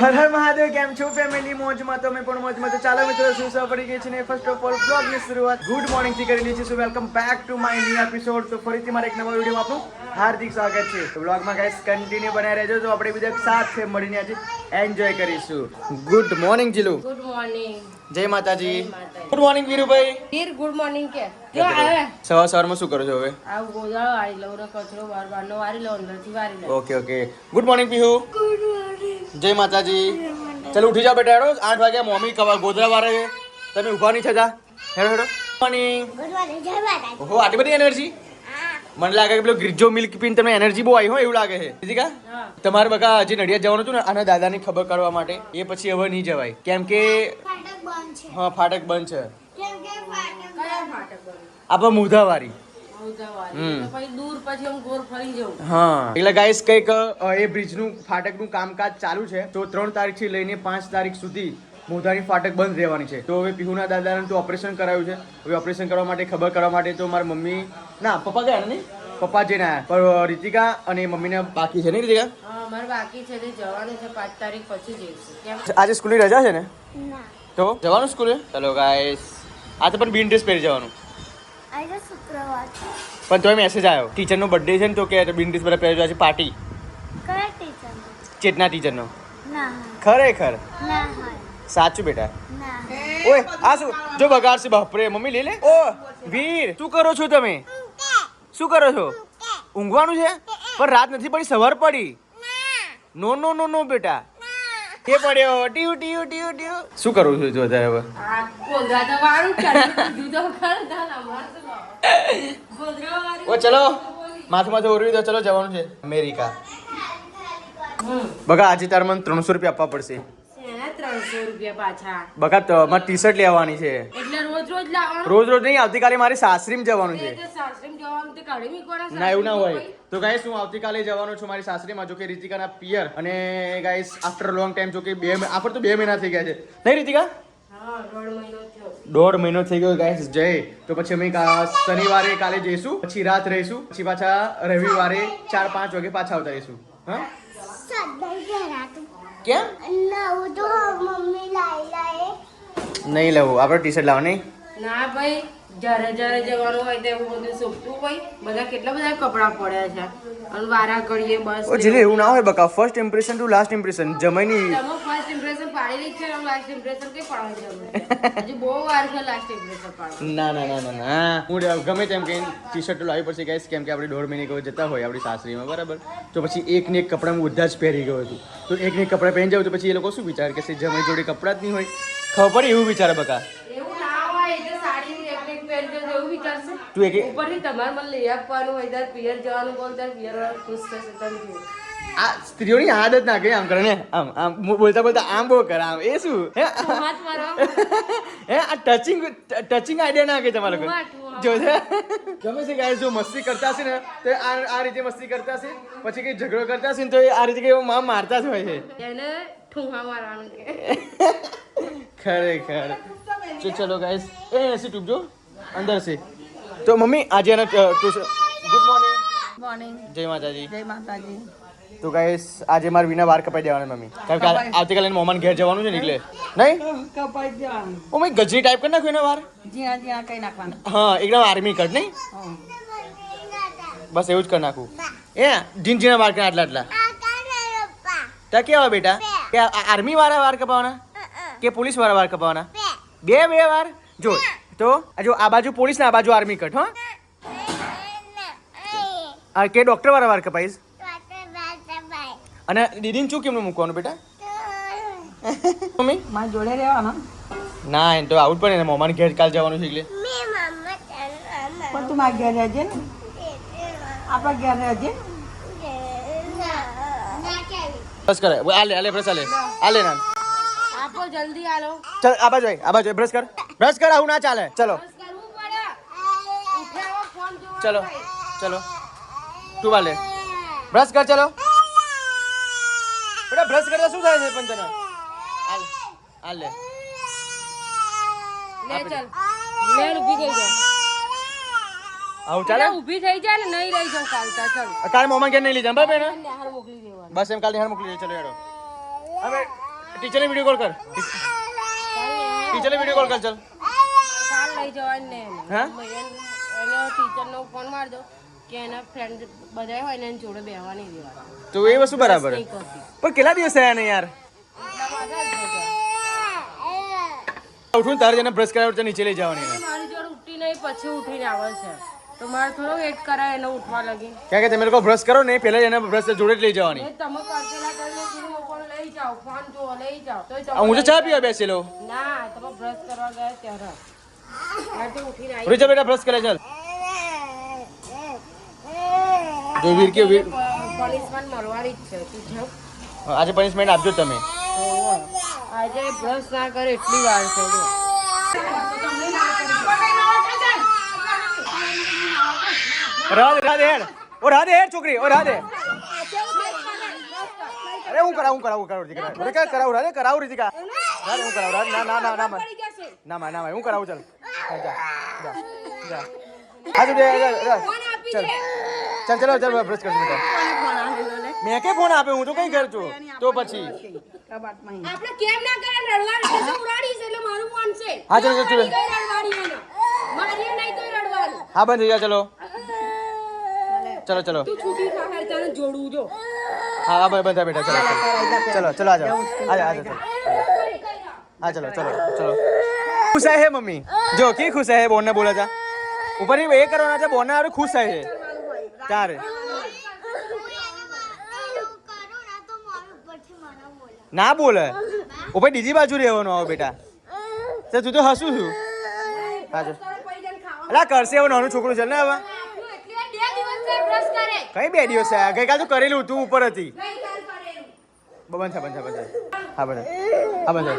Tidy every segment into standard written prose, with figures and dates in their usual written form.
હર હર મહાદેવ. કેમ છો ફેમિલી? મોજમાં તો અમે પણ મોજમાં. તો ચાલો મિત્રો, શું સૌ પડી ગઈ છે ને ફર્સ્ટ ઓફ ઓલ બ્લોગની શરૂઆત ગુડ મોર્નિંગ થી કરી લઈએ છીએ. Welcome back to my new episode. તો ફરીથી મારા એક નવા વિડીયોમાં આપનું હાર્દિક સ્વાગત છે. તો બ્લોગમાં ગાઈસ કન્ટિન્યુ બનાવી રહેજો, તો આપણે બધા સાથે મળીને આજે એન્જોય કરીશું. Good morning Jilu. Good morning. જય માતાજી. Good morning Virubhai. Veer good morning કે જો આવે સવારમાં શું કરો છો હવે? આ ગોદાળો વારી લઉં ને કચરો બારનો વારી લઉં, અંદરથી વારી લઉં. Okay okay. Good morning Pihu. Good morning. જય માતાજી. ચલો ઉઠી જાઓ બેટા, હેડો 8 વાગ્યા. મમ્મી ગોધરા વાળા છે, તમે ઊભા નહીં થતા. હેડો હેડો. મોર્નિંગ. Good morning. જય માતાજી. ઓહો, આટલી બધી એનર્જી. મને લાગે કે પેલો ગિરજો મિલ્ક પીને તમને એનર્જી બહુ આવી હોય એવું લાગે છે. દીદીકા, તમારે બકા હજી નડિયાદ જવાનું હતું ને આના દાદાની ખબર કાઢવા માટે, એ પછી હવે નહીં જવાય કેમ કે ફાટક બંધ છે. હા ફાટક બંધ છે. કેમ કે ફાટક કયા ફાટક બંધ? આપણે મુધાવારી. ઉદાવારી. તો પછી દૂર પછી હું ગોળ ફરી જાઉં. હા એટલે ગાઈસ કંઈક એ બ્રિજનું ફાટકનું કામકાજ ચાલુ છે. તો 3 તારીખથી લઈને 5 તારીખ સુધી મોધાની ફાટક બંધ રહેવાની છે. તો હવે પીહુના દાદાને તો ઓપરેશન કરાવ્યું છે. હવે ઓપરેશન કરવા માટે ખબર કરવા માટે તો મારી મમ્મી ના પપ્પા ગયા ને, પપ્પા જઈને આવ્યા, પણ રીતિકા અને મમ્મીને બાકી છે. નહીં રીતિકા? હા મારે બાકી છે, તે જવાનું છે 5 તારીખ પછી જઈશું. કેમ? આજે સ્કૂલની રજા છે ને, ના. તો જવાનું સ્કૂલે. ચલો ગાઈસ, આ તો પણ બિન ડ્રેસ પહેરી જવાનું. આજે શુક્રવાર છે. પણ તોય મેસેજ આવ્યો, ટીચરનો બર્થડે છે ને, તો કે બિન ડ્રેસ બધા પહેરી જવા પાર્ટી. કયા ટીચર? ચેતના ટીચરનો. ના. ખરેખર ના હોય. સાચું બેટા. ના. ઓય આ શું જો બગાડશે? બાપરે મમ્મી લે લે. ઓ વીર, શું કરો છો તમે? શું કરો છો? ઊંઘવાનું છે? પણ રાત નથી પડી, સવાર પડી. નો નો નો નો બેટા, કે પડ્યો ટીયુ ટીયુ ટીયુ ટીયુ. શું કરું છું જો હવે? આ ગોધરા તો વાળું ચાલ્યું દીધો ખર ના મારતો ગોધરા વાળી. ઓ ચલો માથું ઓરવી દો. ચલો જવાનું છે અમેરિકા. બગા આજે તાર મને 300 રૂપિયા આપવા પડશે. એના 300 રૂપિયા પાછા. બગા મારે ટી શર્ટ લેવાની છે. એટલે રોજ રોજ લાવવાનું? રોજ રોજ નહીં, આવતીકાલે મારી સાસરીમાં જવાનું છે. તે સાસરીમાં જવાનું તે કાઢી મૂકવાના? ના એવું ના હોય. તો ગાઈસ હું આવતીકાલે જવાનો છું મારી સાસરીમાં, જો કે રીતિકાના પિયર. અને ગાઈસ આફ્ટર લોંગ ટાઈમ, જો કે આફ્ટર તો 2 મહિના થઈ ગયા છે. નહીં રીતિકા? હા 1.5 મહિનો થયો. 1.5 મહિનો થઈ ગયો ગાઈસ. જય તો પછી અમે શનિવારે કાલે જઈશું, પછી રાત રહીશું, પછી પાછા રવિવારે 4-5 વાગે પાછા આવતા રહીશું. હા સદાઈ પહેરાતું. કેમ નવું તો મમ્મી લાઈ લાય. નહીં લેવું? આપણે ટી શર્ટ લાવો. નહીં ના ભાઈ, જ્યારે જ્યારે જવાનું હોય તો એવું બધું સોંપવું ભાઈ. બધા કેટલા બધા કપડાં પડ્યા છે અને વારા ઘડીએ બસ. ઓ જીલે એવું ના હોય બકા. First impression to last impression. જમાઈની તમે ફર્સ્ટ ઇમ્પ્રેશન પાડી રહી છે, લાસ્ટ ઇમ્પ્રેશન કઈ પાડવાનું છે? હજી બહુ વાર છે લાસ્ટ ઇમ્પ્રેશન પાડવાનું. ના ના ના ના ના, હું ગમે તેમ કહીને ટી શર્ટ લાવી પડશે ગાઈસ, કેમ કે આપણે 1.5 મહિને કોઈ જતા હોય આપણી સાસરીમાં, બરાબર? તો પછી એક ને એક કપડાં હું બધા જ પહેરી ગયો હતું. તો એક ને એક કપડાં પહેરી જાવ તો પછી એ લોકો શું વિચાર કે જમાઈ જોડે કપડાં જ નહીં હોય? ખબર પડે એવું વિચારે બકા. એવું ના હોય, એટલે સાડી એક પહેરજો તો એવું વિચારશે. તું એક ઉપરથી તમારે મને લઈ આપવાનું હોય ત્યારે પિયર જવાનું બોલ ત્યારે પિયર વાળા ખુશ થશે. તમે જુઓ. આ સ્ત્રીઓની આદત ના કે આમ કરે ને, આમ આમ બોલતા બોલતા આમ બહુ કરે. આમ એ શું હે? હાથ મારો. હે આ ટચિંગ આઈડિયા ના કે તમારે કોઈ જો છે ગમે છે ગાઈસ. જો મસ્તી કરતા હશે ને તો આ રીતે મસ્તી કરતા હશે, પછી કઈ ઝઘડો કરતા હશે ને તો આ રીતે કઈ મારતા જ હોય છે. એને ઠુંહા મારવાનું કે. ખરેખર. ચલો ગાઈસ, એ એસી ટ્યુબ જો અંદર છે. તો મમ્મી આજે એના ગુડ મોર્નિંગ. મોર્નિંગ. જય માતાજી. જય માતાજી. તો ગાઈસ આજે મારે વિના વાર કપાઈ દેવાના મમ્મી, કારણ કે આવતીકાલે મોમાન ઘેર જવાનું છે ને એટલે. નહીં કપાઈ જવાનું. ઓ મેં ગજરી ટાઈપ કરી નાખ્યું એના વાર. જ્યાં જ્યાં કઈ નાખવાનું. હા એકદમ આર્મી કટ. નહીં બસ એવું જ કરી નાખું. એ ઝીણા વાર કરે આટલા આટલા. ત્યાં કેવા બેટા કે આર્મી વાળા વાર કપાવાના કે પોલીસ વાળા વાર કપાવાના? બે વાર. જો તો જો આ બાજુ પોલીસ ને આ બાજુ આર્મી કટ. હા કે ડોક્ટર વાળા વાર કપાઈશ. અને દીદીને શું કેમનું મૂકવાનું બેટા? મમ્મી મારી જોડે રહેવાના. ના એમ તો આવું જ પડે ને, મોમાન ઘેર કાલ જવાનું છે એટલે. પણ તું મારા ઘેર રહેજે ને, આપણા ઘેર રહેજે. બસ કરે આલે બ્રશ આલે ના. આપો જલ્દી આલો. ચલ આ બાજુ બ્રશ કર. આવું ના ચાલે. ચલો બસ કરવું પડે. ઉઠાવો ફોન જોવા. ચલો તું વાલે બ્રશ કર. ચલો બેટા બ્રશ કરતા શું થાય છે પણ તને? હાલ લે ચાલ લેણ ઊભી થઈ જા. આવું ચાલે? ઊભી થઈ જા ને નહીં રહી જાઉં કાલતા. ચાલ કાલે મોમાં ઘેર નહીં લઈ જામ બરાબર ને? નેહાર મોકલી દેવાનું. બસ એમ કાલે નેહાર મોકલી દે. ચલો હેડો. હવે ટીચરને વિડીયો કોલ કર. ટીચરને વિડીયો કોલ કર ચાલ. કાલ લઈ જવાનું ને હા? એને ટીચરનો ફોન મારજો કે એના ફ્રેન્ડ બધા હોય ને એની જોડે બેહવા નહીં દેવાના. તો એ વસ્તુ બરાબર. નહીં કરતી. પણ કેટલા દિવસ થયા ને યાર? એટલા માટે જ નહીં કરતી. ઉઠું તારે જઈને બ્રશ કરાવવા નીચે લઈ જવાની. મારી જોડે ઉઠી નહીં પછી ઉઠીને આવે છે તો મારે થોડો વેટ કરાય એને ઉઠવા લગી. કારણ કે તમે લોકો બ્રશ કરો ને પહેલા એને બ્રશ જોડે જ લઈ જવાની. એ તમે કરતેલા કરીને કીધું પણ લઈ જાઓ ફોન જુઓ લઈ જાઓ તો હું તો ચા પીવા બેસેલો. ના તમે બ્રશ કરવા ગયા ત્યારે ત્યારથી ઉઠીને આવી રૂચા બેટા બ્રશ કરે ચાલ. જો વીર કે વીર પનિશમેન્ટ મળવાની જ છે તું જાઓ. આજે પનિશમેન્ટ આપજો તમે. આજે બ્રશ ના કરે એટલી વાર છે જો. રાધે રાધે હેડ. ઓ રાધે હેડ છોકરી. ઓ રાધે. અરે હું કરાવું રીતિકા. રીતિકા કરાવું રાધે કરાવું રીતિકા. રાધે હું કરાવું રાધે. ના ના ના ના ના હું કરાવું ચાલ. જા જા. હા જો ચાલ ચલો ચાલ બ્રશ કરજો બેટા. મેં કે ફોન આપ્યો હું તો કઈ કરું છું તો પછી આપણે કેમ ના કરે રડવાનું છે ઉડાડી છે એટલે મારું ફોન છે. હા ચલો ચલો રડવાની એને મારી નહીં તો રડવાનું. હા બંધ થઈ ગયા ચલો ચલો ચલો. તું છૂટી ખાખર તને જોડું જો. હા હા બંધ બેટા ચલો ચલો ચલો આ જાઓ આ જાઓ હા ચલો ચલો ચલો. ખુશ હે મમ્મી જો की खुश है बोन ने बोला था ऊपर ही ये करवाना था बोन ने खुश है તારે ના બોલે ઉપર બીજી બાજુ રહેવાનું આવો બેટા. તો તું તો હસું છું. હાજો અલા કરશે હવે નાનું છોકરું છે ને હવે. કઈ 2 દિવસ થયા ગઈકાલ તો કરેલું તું ઉપર હતી. બંધ થા બંધ થા બંધ થા. હા બંધ હા બંધ થા.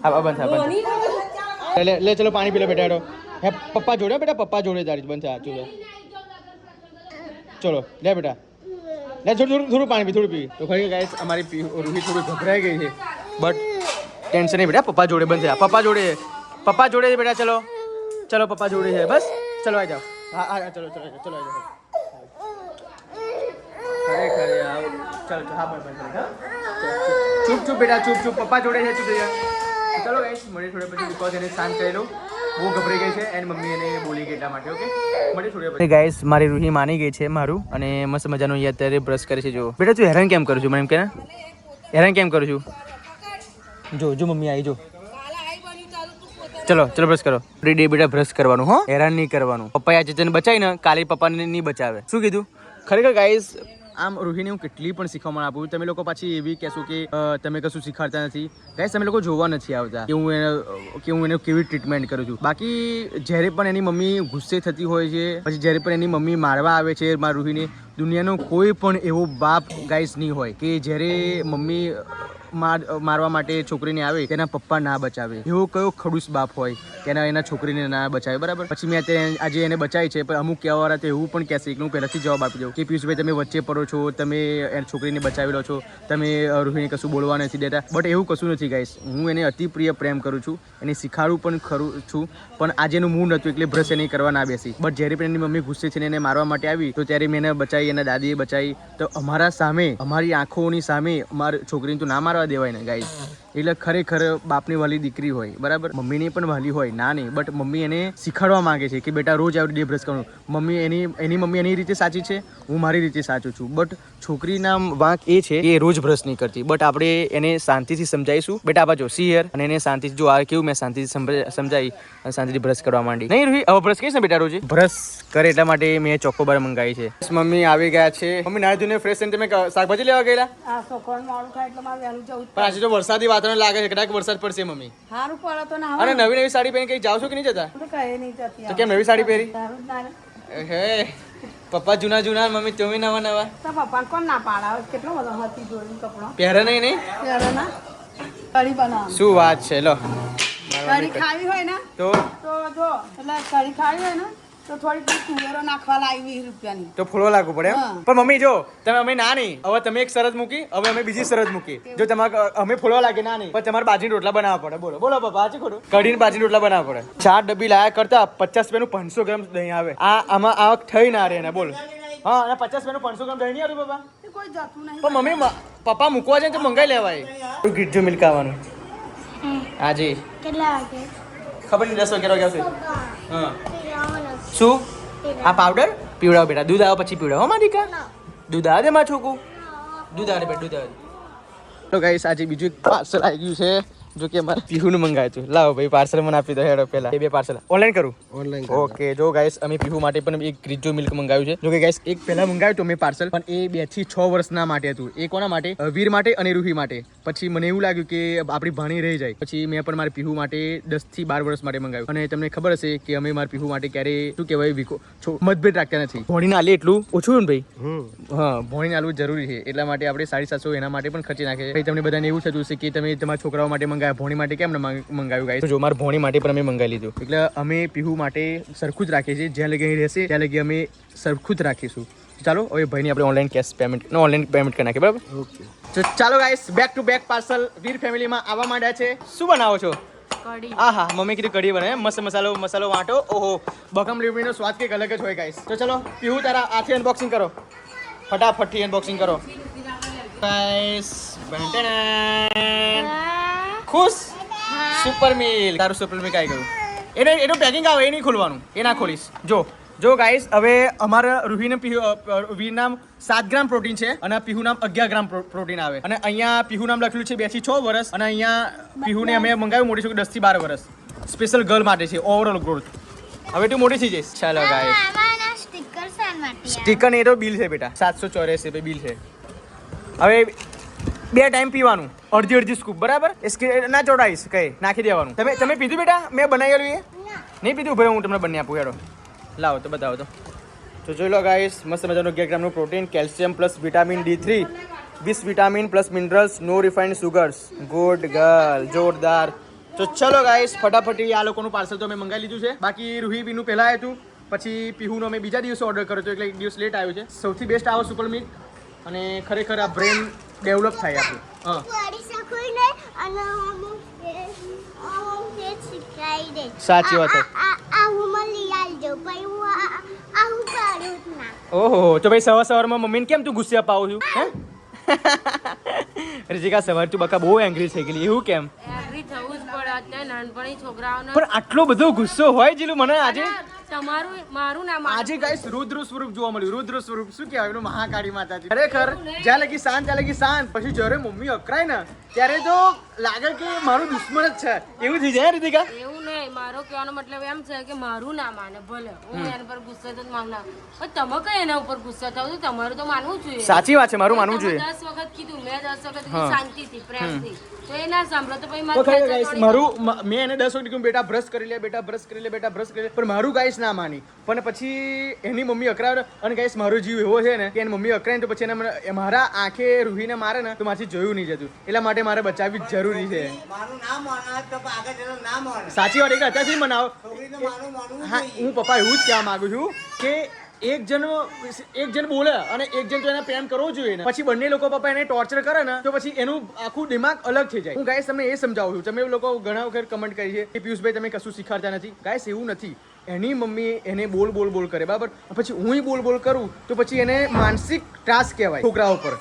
હા બંધ થા બંધ થા. લે ચલો પાણી પી લો બેટા. હે પપ્પા જોડે બેટા પપ્પા જોડે તારી બંધ થા. ચલો લે બેટા લે થોડું પાણી પી થોડું પી. તો ખરી ગાઈસ અમારી રૂહી થોડી ગભરાઈ ગઈ છે બટ ટેન્શન નહીં બેટા પપ્પા જોડે બંધ થયા. પપ્પા જોડે છે બેટા. ચલો ચલો પપ્પા જોડે છે બસ. ચલો આવી જાઓ. હા હા ચલો ચલો ચલો આવી જાઓ. ખરેખર ચલો હા બંધ હા ચૂપ બેટા ચૂપ પપ્પા જોડે છે ચૂપ થઈ જા. ચલો ગાઈસ મળી થોડે પછી બીકોઝ એને શાંત કરી લો. બહુ ગભરાઈ ગઈ છે એન્ડ મમ્મી એને બોલી ગઈ એટલા માટે. ઓકે મળી થોડી પછી ગાઈસ મારી રૂહી માની ગઈ છે મારું અને મસ્ત મજાનું અત્યારે બ્રશ કરે છે. જો બેટા તું હેરાન કેમ કરું છું મને એમ કે હેરાન કેમ કરું છું. જો મમ્મી આવી જો. ચલો બ્રશ કરો. એવરી ડે બેટા બ્રશ કરવાનું હો હેરાન નહીં કરવાનું. પપ્પાએ આજે તને બચાવી ને કાલે પપ્પાને નહીં બચાવે. શું કીધું ખરેખર ગાઈસ આમ રૂહીને હું કેટલી પણ શીખવામાં આપું તમે લોકો પાછી એવી કહેશો કે તમે કશું શીખવાડતા નથી. ગાઈસ તમે લોકો જોવા નથી આવતા કે હું એને કેવી ટ્રીટમેન્ટ કરું છું. બાકી જ્યારે પણ એની મમ્મી ગુસ્સે થતી હોય છે પછી જ્યારે પણ એની મમ્મી મારવા આવે છે મારી રૂહીને દુનિયાનો કોઈ પણ એવો બાપ ગાઈસ નહીં હોય કે જ્યારે મમ્મી મારવા માટે છોકરીને આવે તેના પપ્પા ના બચાવે. એવો કયો ખડૂસ બાપ હોય કે એના છોકરીને ના બચાવે બરાબર. પછી મેં અત્યારે આજે એને બચાવી છે પણ અમુક કહેવાવાળા તો એવું પણ કહેશે કે હું પહેલાંથી જવાબ આપી દઉં કે પિયુષભાઈ તમે વચ્ચે પડો છો તમે એની છોકરીને બચાવી લો છો તમે રૂહીને કશું બોલવા નથી દેતા. બટ એવું કશું નથી ગાઈસ. હું એને અતિ પ્રિય પ્રેમ કરું છું એને શીખાડું પણ ખરું છું પણ આજે એનું મૂડ નહોતું એટલે બ્રશ એને કરવા ના બેસી. બટ જ્યારે પણ એની મમ્મી ગુસ્સે છે એને મારવા માટે આવી તો ત્યારે મેં એને બચાવી એના દાદીએ બચાવી. તો અમારા સામે અમારી આંખોની સામે અમારી છોકરીને તો ના મારવા દેવાય ને ગાઈસ. એટલે ખરેખર બાપની વાલી દીકરી હોય બરાબર મમ્મીની પણ વાલી હોય ના નહીં બટ મમ્મી એને શીખવાડવા માંગે છે કે બેટા રોજ એવરી ડે બ્રશ કરવાનું. મમ્મી એની મમ્મી એની રીતે સાચી છે હું મારી રીતે સાચું છું. બટ છોકરીના વાંક એ છે કે રોજ બ્રશ નહીં કરતી. બટ આપણે એને શાંતિથી સમજાવીશું બેટા બાજો સી હિયર અને એને શાંતિથી જો આ કેવું મેં શાંતિથી સમજાવી અને શાંતિથી બ્રશ કરવા માંડી. નહીં રૂહી હવે બ્રશ કહીશ ને બેટા રોજ બ્રશ કરે એટલા માટે મેં ચોકોબાર મંગાવી છે. મમ્મી આવી ગયા છે. મમ્મી નાઈ ધોઈને ફ્રેશ થઈને તમે શાકભાજી લેવા ગયેલા. આ છોકરાને મોડું થાય એટલે મારે વહેલું જવું. પણ આજે તો વરસાદી વાતાવરણ લાગે છે કદાચ વરસાદ પડશે મમ્મી. સારું પડે તો ના અને નવી સાડી પહેરી કઈ જાવ છો કે નહીં જતા. હું તો કહે નહીં જતી. તો કેમ નવી સાડી પહેરી. સારું જ ના રે. હે પપ્પા જૂના મમ્મી તમે નવા તો પપ્પા કોણ ના પાડાવે કેટલો બધો હતી જોડી કપડો પહેરે નહીં ત્યારે ના કઢી બનાવવાનું. શું વાત છે લો. કઢી ખાવી હોય ને તો જો એટલે કઢી ખાવી હોય ને તો થોડી તુવેરો નાખવા લાવી 20 રૂપિયાની તો ફોલો લાગવું પડે પણ મમ્મી જો તમે અમે ના નહીં હવે તમે એક શરત મૂકી હવે અમે બીજી શરત મૂકી જો તમારે અમે ફોલવા લાગે ના નહીં પણ તમારે બાજરી રોટલા બનાવવા પડે. બોલો પપ્પા આજે ખોટું કઢીને બાજરી રોટલા બનાવવા પડે. 4 ડબ્બી લાયા કરતા 50 રૂપિયાનું 500 ગ્રામ દહીં આવે. આમાં આવક થઈ ના રે ને બોલ હા અને 50 રૂપિયાનું 500 ગ્રામ દહીં નહીં આવ્યું પપ્પા એ કોઈ જતું નહીં પણ મમ્મી પપ્પા મૂકવા જાય તો મંગાઈ લેવાય ગીરજો મિલ્ક આવવાનું આજે કેટલા વાગે ખબર નહીં 10 વાગ્યા આવશે હા પીવાનું શું આ પાવડર પીવડાવો બેટા દૂધ આવે પછી પીવડાવો હો મારી કા દૂધ આવે દે માં છોકું દૂધ આવે બેટા દૂધ આવે તો ગાઈસ આજે બીજું એક પાર્સલ આવી ગયું છે જો કે અમારે પીહુનું મંગાવ્યું હતું લાવો ભાઈ પાર્સલ મને આપી દો હેડો પહેલા બે પાર્સલ ઓનલાઈન કરું ઓનલાઈન ઓકે જો ગાઈસ અમે પીહુ માટે પણ એક ગ્રીજો મિલ્ક મંગાવ્યું છે જો કે ગાઈસ એક પહેલા મંગાવ્યું હતું મેં પાર્સલ પણ એ 2 થી 6 વર્ષના માટે હતું એ કોના માટે વીર માટે અને રૂહી માટે પછી મને એવું લાગ્યું કે આપણી ભાણી રહી જાય પછી મેં પણ મારી પીહુ માટે 10 થી 12 વર્ષ માટે મંગાવ્યું અને તમને ખબર હશે કે અમે મારી પીહુ માટે ક્યારે શું કહેવાય મતભેદ રાખતા નથી ભણીને આલે એટલું ઓછું ને ભાઈ હા ભણીને આલવું જરૂરી છે એટલા માટે આપણે 750 એના માટે પણ ખર્ચી નાખે ભાઈ તમને બધાને એવું થતું હશે કે તમે તમારા છોકરાઓ માટે ભોણી માટે કેમ મંગાવ્યું ગાઈસ જો મારા ભોણી માટે પણ અમે મંગાવી લીધું એટલે અમે પીહુ માટે સરખું જ રાખીએ છીએ જ્યાં લગી અહીં રહેશે ત્યાં લગી અમે સરખું જ રાખીશું ચાલો હવે ભાઈની આપણે online cash payment online payment કરી નાખીએ બરાબર ઓકે તો ચાલો guys back to back parcel Veer ફેમિલીમાં આવવા માંડ્યા છે શું બનાવો છો કઢી હા મમ્મી કીધું કઢી બને મસ્ત મસાલો વાટો ઓહો બકમ લીમડીનો સ્વાદ કંઈક અલગ જ હોય ગાઈસ તો ચલો પીહુ તારા હાથે અનબોક્સિંગ કરો ફટાફટથી અનબોક્સિંગ કરો ગાઈસ ખુશ સુપર મિલ્ક તારું સુપર મિલ્ક આવી ગયું એનું પેકિંગ આવે એ નહીં ખોલવાનું એ ના ખોલીશ જો ગાઈસ હવે અમારા રૂહીને વીર નામ 7 ગ્રામ પ્રોટીન છે અને પીહુ નામ 11 ગ્રામ પ્રોટીન આવે અને અહીંયા પીહુ નામ લખેલું છે 2 થી 6 વર્ષ અને અહીંયા પીહુને અમે મંગાવ્યું મોટી છોકરી 10 થી 12 વર્ષ સ્પેશિયલ ગર્લ માટે છે ઓવરઓલ ગ્રોથ હવે તું મોટી થઈ જઈશ ચાલો ગાઈસ આવાના સ્ટીકર શાન માટે સ્ટીકર એ તો બિલ છે બેટા 784 રૂપિયા બિલ છે હવે 2 ટાઈમ પીવાનું અડધી સ્કૂપ બરાબર ના ચોડાઈશ કઈ નાખી દેવાનું તમે પીધું બેટા મેં બનાવેલું એ નહીં પીધું ભાઈ હું તમને બંને આપું હેડો લાવો તો બતાવો તો જોઈ લો ગાઈસ મસ્ત મજાનું 11 ગ્રામનું protein calcium plus vitamin D3 20 vitamin plus minerals no refined sugars good girl જોરદાર તો ચલો ગાઈસ ફટાફટી આ લોકોનું પાર્સલ તો અમે મંગાવી લીધું છે બાકી રૂહી બીનું પહેલા આવ્યું હતું પછી પીહુનો અમે બીજા દિવસે ઓર્ડર કર્યો હતો એટલે એક દિવસ લેટ આવ્યું છે સૌથી બેસ્ટ આવો સુપર મિલ્ક અને ખરેખર આ બ્રેન ડેવલપ થાય આપણું હા વાડી શકું ને અને હું શીખવાઈ દે સાચી વાત છે આ હું મળી આલજો ભાઈ હું આ હું કરું જ ના ઓહો તો ભાઈ સવારમાં મમ્મીને કેમ તું ગુસ્સે અપાવું છું હે રિતિકા સવાર તું બકા બહુ એંગ્રી થઈ ગયેલી એવું કેમ એગ્રી થવું જ પડે અત્યારે નાનપણી છોકરાઓને પણ આટલો બધો ગુસ્સો હોય જીલું મને આજે તમારું મારું નામ આજે ગાઈસ રુદ્ર સ્વરૂપ જોવા મળ્યું રુદ્ર સ્વરૂપ શું કહેવાય એનું મહાકાળી માતાજી ખરેખર જ્યાં લગી શાંત પછી જ્યારે મમ્મી અકરાય ને ત્યારે તો લાગે કે મારું દુશ્મન જ છે એવું થઈ જાય રીતિકા એવું નહીં મારો કહેવાનો મતલબ એમ છે કે મારું ના માને ભલે હું એના પર ગુસ્સે તો માનના પણ તમે કઈ એના ઉપર ગુસ્સે થાવ તો તમારું તો માનવું જોઈએ સાચી વાત છે મારું માનવું જોઈએ 10 વખત કીધું મેં 10 વખત કીધું શાંતિથી પ્રેમથી તો એ ના સાંભળો તો પછી મારું મેં એને 10 વખત કીધું બેટા બ્રશ કરી લે પણ મારું ગાઈસ ના માની પણ પછી એની મમ્મી અકરાવે અને ગાઈસ મારો જીવ એવો છે ને કે એની મમ્મી અકરાય તો પછી એને મારા આંખે રૂહીને મારે ને તો મારથી જોયું નહીં જતું એટલા માટે મારે બચાવવી જરૂરી છે સાચી વાત અત્યારથી મનાવો હા હું પપ્પા એવું જ કહેવા માંગુ છું કે એક જણ બોલે અને એક જણ તો એને પ્રેમ કરવો જોઈએ ને પછી બંને લોકો પપ્પા એને ટોર્ચર કરે ને તો પછી એનું આખું દિમાગ અલગ થઈ જાય હું ગાઈસ તમને એ સમજાવું છું તમે લોકો ઘણા વખત કમેન્ટ કરી છે કે પિયુષભાઈ તમે કશું શીખવાડતા નથી ગાઈસ એવું નથી એની મમ્મી એને બોલ કરે બરાબર પછી હું બોલ કરું તો પછી એને માનસિક ત્રાસ કહેવાય છોકરાઓ પર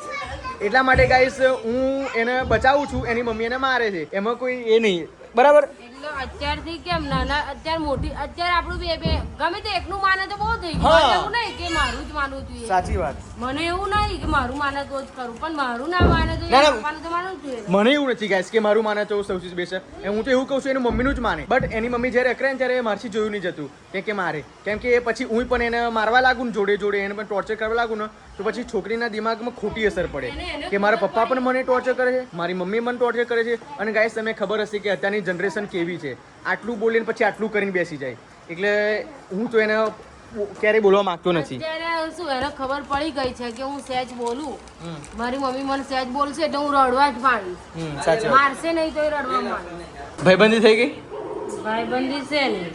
એટલા માટે ગાઈસ હું એને બચાવું છું એની મમ્મી એને મારે છે એમાં કોઈ એ નહીં બરાબર એટલે અત્યારથી કેમ નાના અત્યારે મોટી અત્યારે આપણું બે ગમે તે એકનું માને તો બહુ થઈ ગયું એવું નહીં કે મારું જ માનવું જોઈએ સાચી વાત મને એવું નહીં કે મારું માને તો જ કરું પણ મારું ના માને તો માનવું તો માનવું જ જોઈએ મને એવું નથી ગાઈસ કે મારું માને તો સૌથી બેસ્ટ હું તો એવું કહું છું એની મમ્મીનું જ માને બટ એની મમ્મી જ્યારે અકરે ને ત્યારે મારથી જોયું નહીં જતું કે મારે કેમ કે એ પછી હું પણ એને મારવા લાગુ ને જોડે એને પણ ટોર્ચર કરવા લાગુ ને તો પછી છોકરીના દિમાગમાં ખોટી અસર પડે કે મારા પપ્પા પણ મને ટોર્ચર કરે છે મારી મમ્મી મને ટોર્ચર કરે છે અને ગાઈસ તમને ખબર હશે કે અત્યારની જનરેશન કેવી છે આટલું બોલીને પછી આટલું કરીને બેસી જાય એટલે હું તો એને ક્યારેય બોલવા માંગતો નથી અત્યારે શું એને ખબર પડી ગઈ છે કે હું સહેજ બોલું મારી મમ્મી મને સહેજ બોલશે એટલે હું રડવા જ માંડીશ મારશે નહીં તો રડવા માંડીશ ભાઈબંધી થઈ ગઈ ભાઈબંધી છે નહીં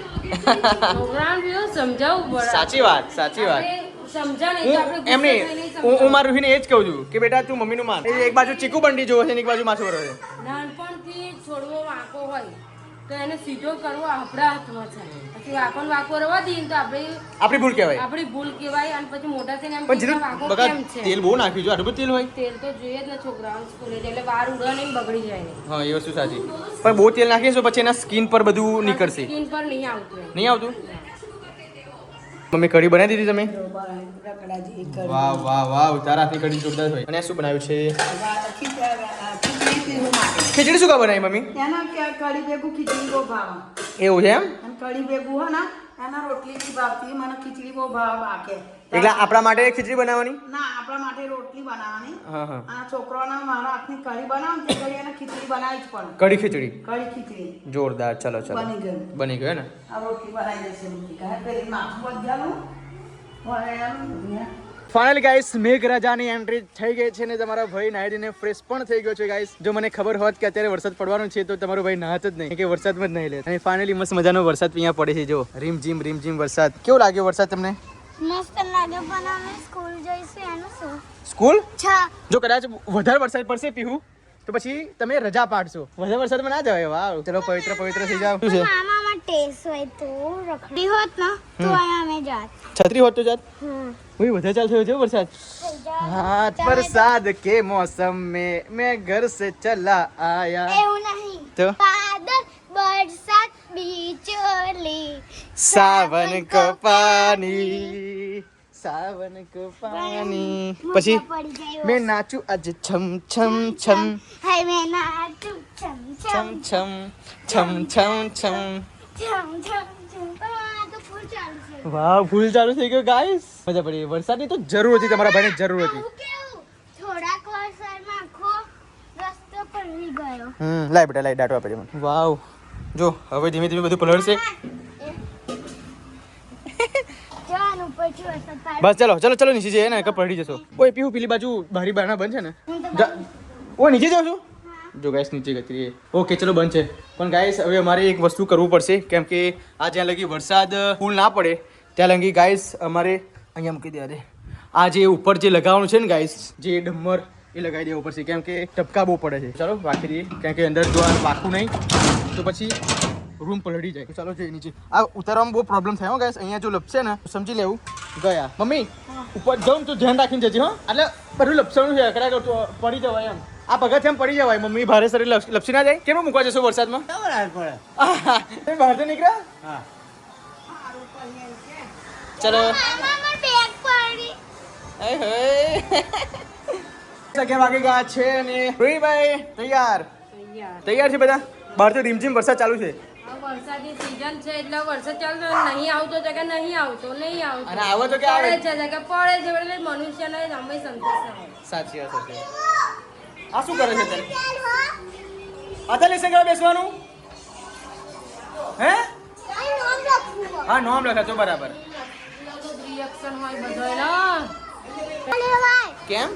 છોકરાને સમજાવવું પડે સાચી વાત સમજા નહીં આપણે એમ નહીં હું મારું રૂહીને એ જ કહું છું કે બેટા તું મમ્મીનું માન એક બાજુ ચીકુ બંડી જોવે છે ને એક બાજુ માછો વરો છે નાનપણથી છોડવો વાંકો હોય તો એને સીધો કરવો આપણા હાથમાં છે. પછી વાંકો ને વાંકો રહેવા દઈએ ને તો આપણી ભૂલ કહેવાય. આપણી ભૂલ કહેવાય. અને પછી મોટા થઈને એમ પણ કહીએ, જીરું વાંકો બગા કેમ છે? તેલ બહુ નાખ્યું છે, આટલું બધું તેલ હોય. તેલ તો જોઈએ જ ને છોકરાઓને સ્કૂલે એટલે વાર ઉડે નહીં, બગડી જાય નહીં. હા, એ વસ્તુ સાચી. પણ બહુ તેલ નાખીએ તો પછી એના સ્કિન પર બધું નીકળશે. સ્કિન પર નહીં આવતું એમ. નહીં આવતું. મમ્મી કઢી બનાવી દીધી તમે? રગડા જેવી કરી. વાહ વાહ વાહ, તારા હાથની કઢી જોરદાર હોય. અને આ શું બનાવ્યું છે? ખીચડી પીવું માટે. ખીચડી શું કા બનાવી મમ્મી? એના કઢી ભેગું ખીચડી બહુ ભાવે. એવું છે એમ? અને કઢી ભેગું હોય ને એના રોટલી બી ભાવતી, મને ખીચડી બહુ ભાકે. એટલે આપણા માટે ખીચડી બનાવવાની? ના, આપણા માટે રોટલી બનાવવાની. હા હા. અને છોકરાઓને મારા હાથની કઢી બનાવો ને તે ઘડી એને ખીચડી બનાવી જ પડે. કઢી ખીચડી કઢી ખીચડી જોરદાર. ચલો ચલો, બની ગયું. બની ગયો ને? આ રોટલી બનાવી દેશે રોટલી કાંઈ પેલી માથું બજાનું હોય એમ. ફાઇનલી ગાઈસ, મેઘરાજાની એન્ટ્રી થઈ ગઈ છે ને તમારા ભાઈ નાહીને ફ્રેશ પણ થઈ ગયો છે ગાઈસ. જો મને ખબર હોત કે અત્યારે વરસાદ પડવાનો છે તો તમારો ભાઈ નહાત જ નહીં, કે વરસાદમાં જ નહીં લે. અને ફાઇનલી મસ્ત મજાનો વરસાદ અહીંયા પડે છે. જો રીમઝીમ વરસાદ. કેવો લાગ્યો વરસાદ તમને? મસ્ત લાગે, પણ અમે સ્કૂલ જઈશું એનું શું? સ્કૂલ છા જો કદાચ વધારે વરસાદ પડશે પીહું તો પછી તમે રજા પાડશો. વધારે વરસાદમાં ના જવાય. વાવ, ચલો પવિત્ર થઈ જાવ. શું છે? મામામાં ટેસ્ટ હોય તો રખડી હોત ને તો અહીંયા અમે જાત. છત્રી હોત તો જાત. હમ. वही વધારે ચાલ થયો છે વરસાદ. हाँ, बरसात के मौसम में मैं घर से चला आया. એવું નહીં तो बादल बरसात बिचोली सावन को पानी, सावन को पानी. પછી मैं नाचू आज छम छम छम હાય મેં નાચું છમ छम છમ छम छम छम छम. છમ છમ છમ. પણ આ તો ફૂલ ચાલુ છે. વાહ, ફૂલ ચાલુ થઈ ગયો ગાઈસ. મજા પડી. વરસાદની તો જરૂર હતી, તમારા ભાઈને જરૂર હતી. આવું કેવું? થોડાક વરસાદમાં આખો રસ્તો પલળી ગયો. લાય બેટા લાય, ડાટો આપે મને. વાવ, જો હવે ધીમે ધીમે બધું પલળશે. જવાનું પછી વરસાદ પાડે. બસ ચલો ચલો ચલો, નીચે જઈએ ને કે પડી જશો. ઓય પીહું, પેલી બાજુ બારી બારણા બંધ છે ને? ઓ નીચે જાવ છું. જો ગાઈસ નીચે ગઈ. ઓકે ચલો, બંધ છે. પણ ગાઈસ હવે અમારે એક વસ્તુ કરવું પડશે, કેમ કે આ જ્યાં લગી વરસાદ ફૂલ ના પડે ત્યાં લગી ગાઈસ અમારે અહીંયા મૂકી દે. આ જે ઉપર જે લગાવવાનું છે ને ગાઈસ, જે ડમર એ લગાવી દેવું પડશે, કેમ કે ટપકા બહુ પડે છે. ચાલો રાખી દઈએ, કેમ કે અંદર જો આ વાકું નહીં તો પછી રૂમ પલળી જાય. ચાલો જઈએ નીચે. આ ઉતારવામાં બહુ પ્રોબ્લેમ થયો ગાઈસ. અહીંયા જો લપસે ને તો સમજી લેવું ગયા. મમ્મી ઉપર જાઉં તો ધ્યાન રાખીને જજે. હા, એટલે બધું લપસવાનું છે, કદાચ પડી જવાય એમ. આ પગથિયામાં પડી જવાય. મમ્મી ભારે શરીર લપસી ના જાય. કેમ મૂકવા જશો વરસાદમાં? તમે બહાર તો નીકળ્યા? હા ચલો. મામામાં બેગ પડી. અગિયાર વાગી ગયા છે ને રૂહીભાઈ તૈયાર છે બધા? બહાર તો રીમઝીમ વરસાદ ચાલુ છે. વરસાદની સીઝન છે એટલે વરસાદ ચાલતો નહીં આવતો તો કે નહીં આવતો અને આવો તો કે આવે પડે છે કે પડે છે એટલે મનુષ્યને અમે સંતોષ ના હોય. સાચી વાત છે. આ શું કરે છે તને? આથા લેસન કરવા બેસવાનું હે? હા, નોમ લખા તો બરાબર. રિએક્શન હોય બધાયના. કેમ?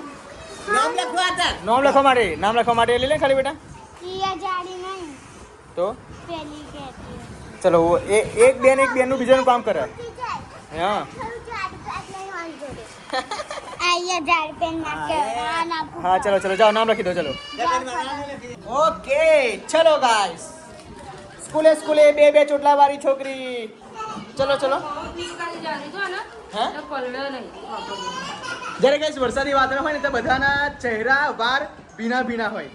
નામ લખવા માટે લઈ લે ખાલી બેટા. રિયા જાડી નહીં તો પેલી કહેતી ચલો, એક બેન નું બીજાનું કામ કરે. હા આયા જાડ પેન ના કહેવાય ના હા, ચલો ચલો જાઓ, નામ લખી દો. ચલો ઓકે ચલો ગાઈસ, સ્કૂલે બે ચોટલા વાળી છોકરી. ચલો ચલો. હા, જ્યારે ગાઈસ વરસાદી વાદળ હોય ને તો બધાના ચહેરા વાર ભીના હોય,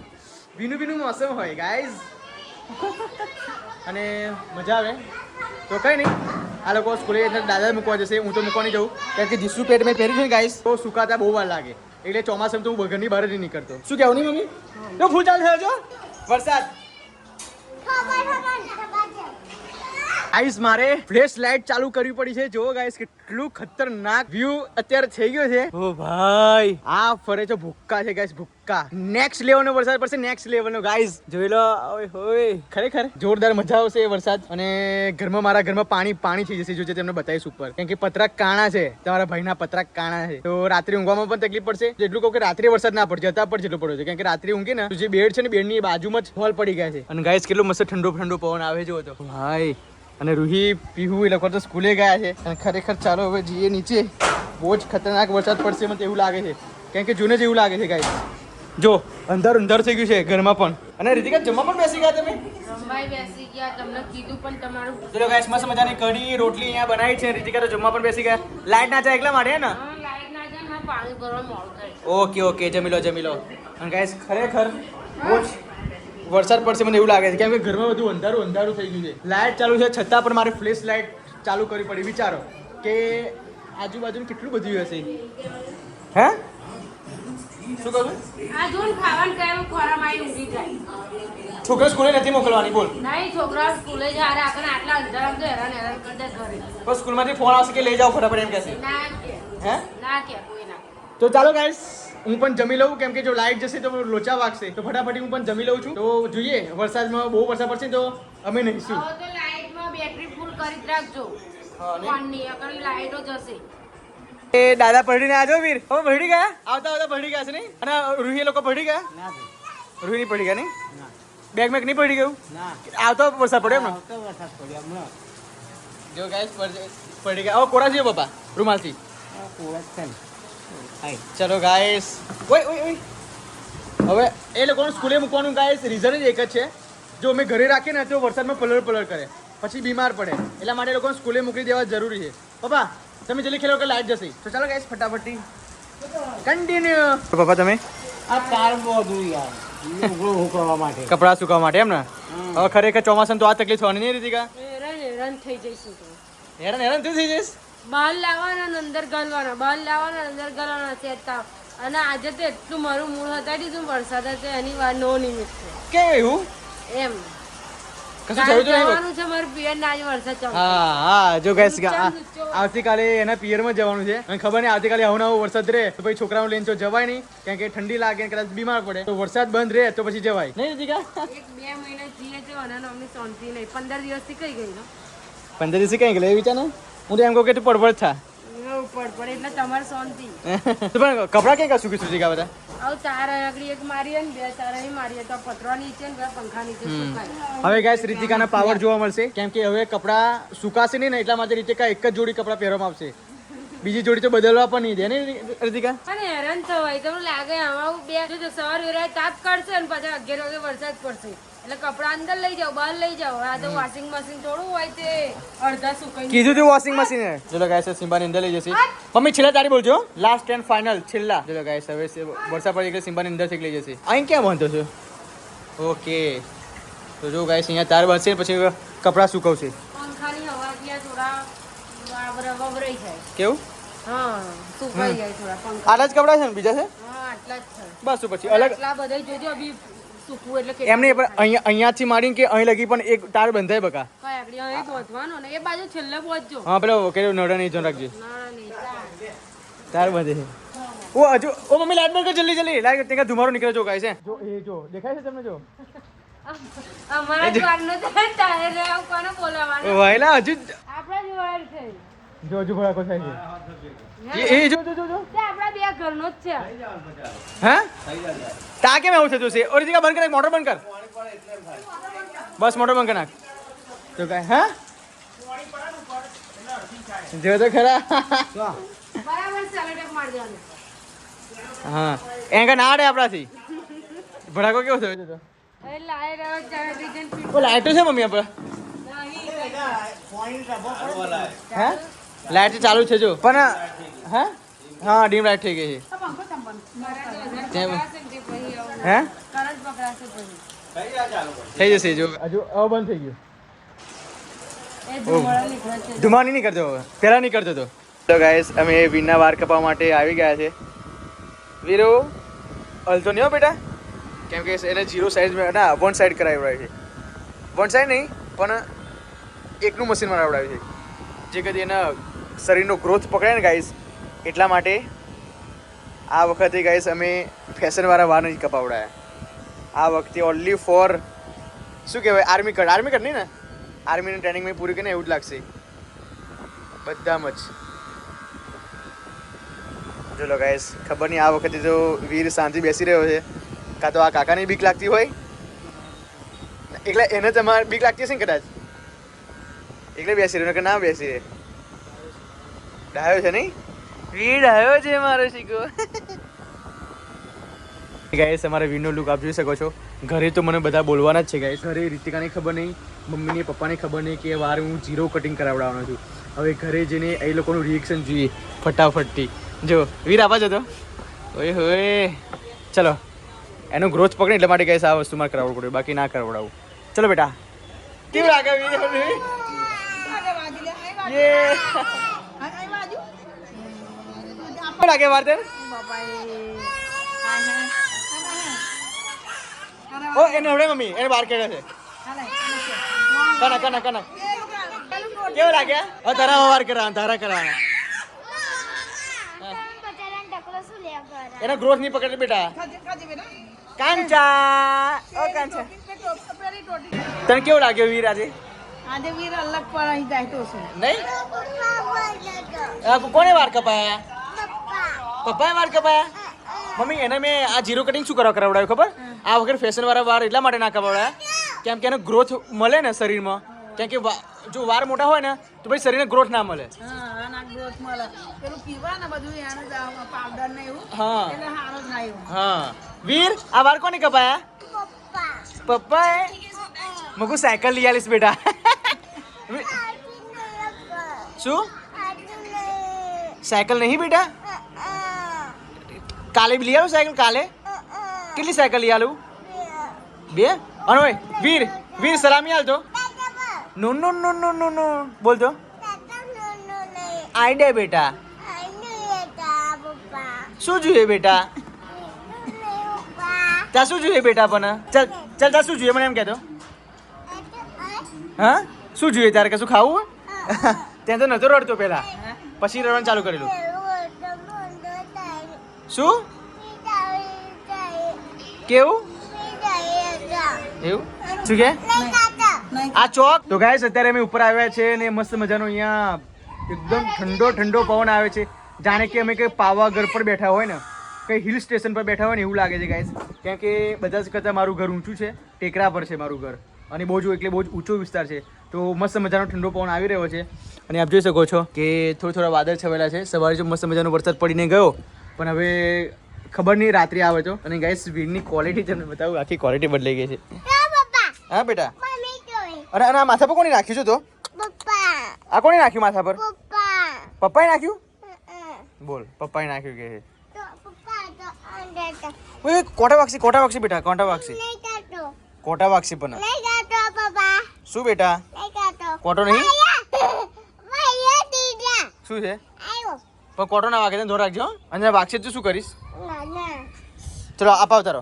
ભીનું મોસમ હોય ગાઈસ, અને મજા આવે. તો કઈ નહીં, આ લોકો સ્કૂલે દાદા મૂકવા જશે. હું તો મૂકવા નહીં જવું, કારણ કે જીસુ પેટ મેં પહેર્યું છે ને ગાઈસ, તો સુકાતા બહુ વાર લાગે. એટલે ચોમાસામાં તો હું ઘરની બહાર જ નહીં નીકળતો. શું કહેવું નહીં મમ્મી? તો ફૂલ ચાલુ થયો છો વરસાદ. ગાઈસ મારે ફ્લેશ લાઇટ ચાલુ કરવી પડી છે. જો ગાઈસ કેટલું ખતરનાક વ્યૂ અત્યારે થઈ ગયો છે. ઓ ભાઈ, આ ફરે છે ભૂક્કા છે ગાઈસ, ભૂક્કા. નેક્સ્ટ લેવલનો વરસાદ પડશે, નેક્સ્ટ લેવલનો ગાઈસ. જોઈ લો. ઓય હોય, ખરેખર જોરદાર મજા આવશે એ વરસાદ. અને મારા ઘરમાં પાણી થઈ જશે. જો તમને બતાવીશ ઉપર, કેમ કે પતરા કાણા છે. તમારા ભાઈના પતરા કાણા છે, તો રાત્રે ઊંઘવામાં પણ તકલીફ પડશે. જેટલું કહું કે રાત્રે વરસાદ ના પડશે, અત્યારે પણ જેટલો પડ્યો છે, કેમ કે રાત્રે ઊંઘે ને તો જે બેડ છે ને, બેડની બાજુમાં જ હોલ પડી ગયા છે. અને ગાઈસ કેટલો મસ્ત ઠંડો પવન આવે છે. તો ભાઈ, અને રૂહી પીહુ એ લોકો તો સ્કૂલે ગયા છે. અને ખરેખર ચાલો હવે જઈએ નીચે. બહુ જ ખતરનાક વરસાદ પડશે મને એવું લાગે છે, કેમ કે જૂને જેવું લાગે છે ગાઈસ. જો અંધારું અંધારું થઈ ગયું છે ઘરમાં પણ. અને રીતિકા જમવા પણ બેસી ગયા તમે? રમવાઈ બેસી ગયા, તમને કીધું પણ તમારું ચલો ગાઈસ, મસ્ત મજાની કઢી રોટલી અહીંયા બનાવી છે. રીતિકા તો જમવા પણ બેસી ગયા. લાઈટ ના જાય એટલા માટે હે ને? લાઈટ ના જાય ને પાણી ભરવા મોડું થાય. ઓકે ઓકે, જમી લો જમી લો. અને ગાઈસ ખરેખર બહુ જ વરસાદ પડશે મને એવું લાગે છે, કેમ કે ઘરમાં બધું અંધારું અંધારું થઈ ગયું છે. લાઈટ ચાલુ છે છતાં પણ મારે ફ્લેશ લાઈટ ચાલુ કરવી પડી. વિચારો કે આજુબાજુ કેટલું બધું હશે. હે શું કહું? આ જોન ખાવાનું કાયમ ખોરામાં આવી ઊંઘી જાય. છોકરા સ્કૂલે નથી મોકલવાની બોલ. નહીં, છોકરા સ્કૂલે જાય આગળ આટલા અંધારામાં તો હેરાન કરતા ઘરે. બસ સ્કૂલમાંથી ફોન આવશે કે લઈ જાઓ ફટાફટ એમ કહેશે. ના કે હે ના કે કોઈ ના. તો ચાલો ગાઈસ, હું પણ જમી લઉં, કેમ કે જો લાઈટ જશે તો લોચા વાગશે. તો ફટાફટ હું પણ જમી લઉં છું. તો જોઈએ, વરસાદમાં બહુ વરસાદ પડશે તો અમે નહીશું. હવે તો લાઈટમાં બેટરી ફૂલ કરી જ રાખજો. હા, ને? ફોનની આગળ લાઈટો જશે. એ દાદા પઢીને આજો વીર. હવે પઢી ગયા, આવતા આવતા પઢી ગયા છે નહીં? અને રૂહી લોકો પઢી ગયા? રૂહી નહીં પઢી ગયા નહીં? બેગ મેગ નહીં પડી ગયું? આવતો વરસાદ પડ્યો એમ ને? જો ગાઈસ પડી ગયા. હવે કોરા છે પપ્પા રૂમાલથી. ચલો ગાઈસ, ઓય ઓય ઓય. હવે એ લોકોને સ્કૂલે મૂકવાનું ગાઈસ રીઝન જ એક જ છે. જો અમે ઘરે રાખીએ ને તો વરસાદમાં પલળ પલળ કરે, પછી બીમાર પડે. એટલા માટે લોકોને સ્કૂલે મૂકી દેવા જરૂરી છે. પપ્પા તમે જલ્દી ખેલો કે લાઈટ જશે. તો ચાલો ગાઈસ ફટાફટથી કન્ટિન્યુ. તો પપ્પા તમે આ તાર બધું યાર કરવા માટે કપડાં સુકાવવા માટે એમ ને? હવે ખરેખર ચોમાસામાં તો આ તકલીફ થવાની નહીં રીતિકા? હેરાન થઈ જઈશું તો. હેરાન હેરાન તું થઈ જઈશ. બહાર લાવવાના ને અંદર ગલવાના, બહાર લાવવાના ને અંદર ગલવાના સેતા. અને આજે તો એટલું મારું મૂળ હતા દીધું વરસાદ હતો એની વાર નો નિમિત્ત છે. કેમ એવું? એમ કશું થયું તો નહીં? જવાનું છે મારું પિયર ના આજે વરસાદ ચાલુ. હા હા, જો ગાઈસ લુચ્ચો. આવતીકાલે એના પિયરમાં જવાનું છે. અને ખબર નહીં આવતીકાલે આવો નવો વરસાદ રહે તો પછી છોકરાઓ લઈને તો જવાય નહીં, કારણ કે ઠંડી લાગે ને કદાચ બીમાર પડે. તો વરસાદ બંધ રહે તો પછી જવાય નહીં રીતિકા? 1-2 મહિના જઈએ છે અને અમને શાંતિ નહીં. 15 દિવસથી કઈ ગઈ ને 15 દિવસે કઈ ગયેલા એ વિચાર ને? હું તો એમ કહું કે તું પડપડ થા. પડે એટલે તમારે શાંતિ. તો પણ કપડા કઈ કશું કીધું રીતિકા બધા? હવે ચાર આગળ એક મારીએ ને 2 ચાર અહીં મારીએ તો પતરા નીચે ને 2 પંખા નીચે સુકાય. હવે ગાઈસ રીતિકાના પાવર જોવા મળશે, કેમ કે હવે કપડા સુકાશે નહીં ને એટલા માટે રીતિકા એક જ જોડી કપડા પહેરવામાં આવશે. બીજી જોડી તો બદલવા પણ નહીં દે ને રીતિકા? અને હેરાન થવાય તમને લાગે આમાં બે જો સવાર વેરાય તાપ કાઢશે ને પછી 11 વાગે વરસાદ પડશે એટલે કપડા અંદર લઈ જાઓ, બહાર લઈ જાઓ. આ તો વોશિંગ મશીન થોડું હોય તે અડધા સુકાઈ. કીધું તું વોશિંગ મશીન. ચલો ગાઈસ, સિમ્બાની અંદર લઈ જશે. મમ્મી છેલ્લા તારી બોલજો, લાસ્ટ એન્ડ ફાઇનલ છેલ્લા. ચલો ગાઈસ, હવે વરસાદ પડે એટલે સિમ્બાની અંદર લઈ જશે. અહીં ક્યાં બાંધો છો? ઓકે, તો જો ગાઈસ અહીંયા તાર બાંધશે પછી કપડા સુકવશે. પંખાની હવાથી આ થોડા વવરાઈ જાય. કેવું? હા, સુકાઈ જાય થોડા પંખા. આટલા જ કપડા છે ને બીજા છે? હા, આટલા જ છે. બસ તો પછી અલગ આટલા બધા જોજો અભી સૂકવું એટલે એમ નહીં, પણ અહીંયાથી માંડીને કે અહીં લગી પણ એક તાર બંધાય બકા. કઈ આગળ અહીં પહોંચવાનો ને એ બાજુ છેલ્લે પહોંચજો. હા, પેલો કે નડા નહીં જોન રાખજે. ના નહીં તાર બંધે છે. ઓ હજુ ઓ મમ્મી લાઈટ બંધ કર જલ્દી જલ્દી. લાઈટ ત્યાં ધુમારો નીકળે જો ગાઈસ. જો એ જો દેખાય છે તમને? જો અમારા દ્વારનો તો તારે રે આવું કોને બોલાવવાનું? વાયલા હજુ આપણા જ વાર છે. જો હજુ ભડાકો થાય છે. એ જો જો જો જો તે આપણા બે ઘરનો જ છે. હા તા કેમ આવું થતું છે? ઓર દીકા બંધ કર, મોટર બંધ કર. બસ મોટર બંધ કર નાખ. તો કાય હા જો તો ખરા. બરાબર સેલોટેપ માર દેવાનું. હા એંગા ના આડે આપણાથી. ભડાકો કેવો થયો છે? તો એ લાય રહ્યો ચાર ડિઝાઇન ફિટ ઓ લાઈટો છે મમ્મી આપણા? હે લાઈટ ચાલુ છે જો, પણ હા હા ડીમ લાઈટ થઈ ગઈ છે. હે કરંટ પકડાશે પછી. થઈ જશે જો. હજુ હવે બંધ થઈ ગયું. એ ધુમાડા નીકળે છે. ધુમાની નહીં કરતો હવે, પહેલા નહીં કરતો તો. તો ગાઈસ અમે વીરના વાર કપાવવા માટે આવી ગયા છે. વીરો હલતો નહીં હો બેટા, કેમ કે એને 0 સાઈઝ ના 1 સાઈડ કરાવડાવી છે. 1 સાઈડ નહીં પણ એકનું મશીન બનાવડાવ્યું છે, જે કદી એના શરીરનો ગ્રોથ પકડે ને ગાઈસ, એટલા માટે આ વખતે ગાઈસ અમે ફેશનવાળા વાર નથી કપાવડાયા. આ વખતે ઓનલી ફોર શું કહેવાય આર્મી કટ નહીં ને, આર્મીની ટ્રેનિંગ મેં પૂરી કરીને એવું જ લાગશે બધામાં જ. જો લો ગાઈસ, ખબર નહીં આ વખતે તો વીર શાંતિ બેસી રહ્યો છે, કાં તો આ કાકાની બીક લાગતી હોય, એટલે એને તમારે બીક લાગતી હશે ને કદાચ, એટલે બેસી રહ્યો કે ના બેસી રહે. ડાયો છે નહીં? વીર ડાયો છે મારો શીખો. ગાઈસ અમારા વીરનો લુક આપ જોઈ શકો છો. ઘરે તો મને બધા બોલવાના જ છે ગાઈસ. ઘરે રીતિકાને ખબર નહીં, મમ્મીને પપ્પાને ખબર નહીં કે વાર હું ઝીરો કટિંગ કરાવડાવવાનો છું. હવે ઘરે જઈને એ લોકોનું રિએક્શન જોઈએ ફટાફટથી. જો વીર આવા જતો ઓય હોય. ચલો એનો ગ્રોથ પકડે એટલા માટે ગાઈસ આ વસ્તુ મારે કરાવવું પડે, બાકી ના કરાવડાવું. ચલો બેટા કેવું લાગે વીર? યે કેવું લાગે વાર તને? ઓ એને હવડે મમ્મી એને બહાર કાઢ્યો છે. કના કના કના કેવું લાગે? હવે તારા વાર કરા તારા કરા એનો ગ્રોથ નહીં પકડે બેટા. કાંચા ઓ કાંચા તને કેવું લાગ્યો વીર આજે? આજે વીર અલગ પડી જાય તો છે નહીં? કોને વાર કપાયા? પપ્પાએ વાર કપાયા? મમ્મી એને મેં આ ઝીરો કટિંગ શું કરવા કરાવડાવ્યું ખબર? આ વગર ફેશન વાળા વાર એટલા માટે ના કરાવડાયા કેમ કે એનો ગ્રોથ મળે ને શરીરમાં. કેમ કે જો વાર મોટા હોય ને તો ભાઈ શરીરને ગ્રોથ ના મળે. હા ના ગ્રોથ મળે પેલું પીવા ને બધું એને પાવડર ને એવું હા એટલે સારું થાય. હા વીર આ વાર કોને કપાયા? પપ્પાએ. મગુ સાયકલ લઈ આલીશ બેટા. શું સાયકલ નહીં બેટા? કાલે લઈ આવું સાયકલ. કાલે કેટલી સાયકલ લઈ આલું? 2. અને ઓય વીર વીર સલામી હાલ તો. નો નો નો નો નો નો બોલ તો. આઈ ડે બેટા. શું જોઈએ બેટા? ત્યાં શું જોઈએ બેટા? પણ ચાલ ચાલ ત્યાં શું જોઈએ મને એમ કહેતો. હા શું જોઈએ તારે? કશું ખાવું? ત્યાં તો નતો રડતો પહેલા, પછી રડવાનું ચાલુ કરેલું. શું કેવું એવું શું કે આ ચોક? તો ગાઈસ અત્યારે અમે ઉપર આવ્યા છે ને મસ્ત મજાનો અહીંયા એકદમ ઠંડો ઠંડો પવન આવે છે. જાણે કે અમે કઈ પાવાગઢ પર બેઠા હોય ને, કઈ હિલ સ્ટેશન પર બેઠા હોય ને એવું લાગે છે ગાઈસ. કેમ કે બધા જ કરતાં મારું ઘર ઊંચું છે, ટેકરા પર છે મારું ઘર અને બહુ જ એટલે બહુ જ ઊંચો વિસ્તાર છે. તો મસ્ત મજાનો ઠંડો પવન આવી રહ્યો છે અને આપ જોઈ શકો છો કે થોડા વાદળ છવાયેલા છે. સવારે જો મસ્ત મજાનો વરસાદ પડીને ગયો પણ હવે ખબર નહીં રાત્રે આવે તો. અને ગાઈસ વીરની ક્વોલિટી તમને બતાવું, આખી ક્વોલિટી બદલાઈ ગઈ છે. હા બેટા. અરે અને આ માથા પર કોને નાખ્યું છે? તો આ કોને નાખ્યું માથા પર? પપ્પાએ નાખ્યું? બોલ પપ્પાએ નાખ્યું કે ઓય કોટા વાક્ષી બેટા, કોટા વાક્ષી પણ. શું બેટા? કોટો નહીં? શું છે? પણ કોટો ના વાગે ધોર રાખજો. અને વાગશે તો શું કરીશ? ચલો આપાવ તારો.